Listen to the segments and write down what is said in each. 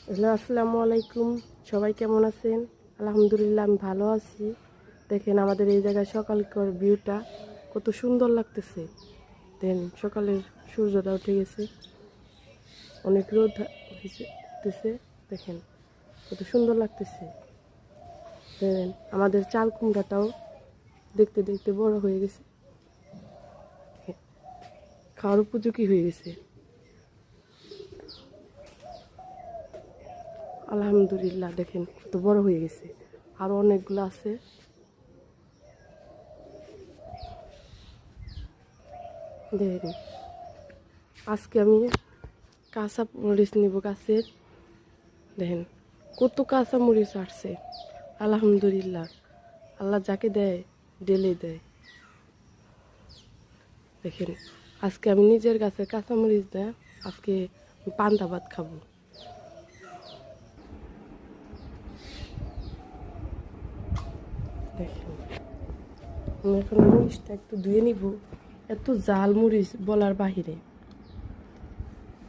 Hello, আসসালামু আলাইকুম। সবাই কেমন আছেন? আলহামদুলিল্লাহ, আমি ভালো আছি। দেখেন আমাদের এই জায়গায় সকালকার ভিউটা কত সুন্দর লাগতেছে। দেন সকালের সূর্যটা উঠে গেছে, অনেক রোদ হইতেছে। দেখেন কত সুন্দর লাগতেছে। দেখেন আমাদের চাল কুমড়াটাও দেখতে দেখতে বড় হয়ে গেছে, খাওয়ার উপযোগী হয়ে গেছে। আলহামদুলিল্লাহ, দেখেন কত বড় হয়ে গেছে। আরও অনেকগুলো আছে। দেখেন আজকে আমি কাঁচা মরিচ নিব গাছের। দেখেন কত কাঁচা মরিচ আসছে। আলহামদুলিল্লাহ, আল্লাহ যাকে দেয় ডেলে দেয়। দেখেন আজকে আমি নিজের গাছে কাঁচা মরিচ দেয় আজকে পান্তা ভাত খাবো। দেখেন আমি এখন মরিচটা একটু ধুয়ে নিব। এত জাল মরিচ বলার বাহিরে।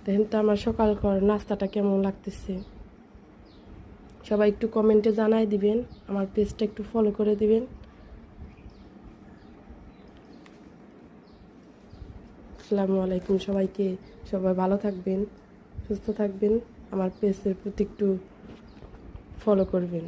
দেখেন তো আমার সকালকার নাস্তাটা কেমন লাগতেছে। সবাই একটু কমেন্টে জানাই দিবেন, আমার পেজটা একটু ফলো করে দিবেন। আসসালামু আলাইকুম সবাইকে। সবাই ভালো থাকবেন, সুস্থ থাকবেন। আমার পেজের প্রতি একটু ফলো করবেন।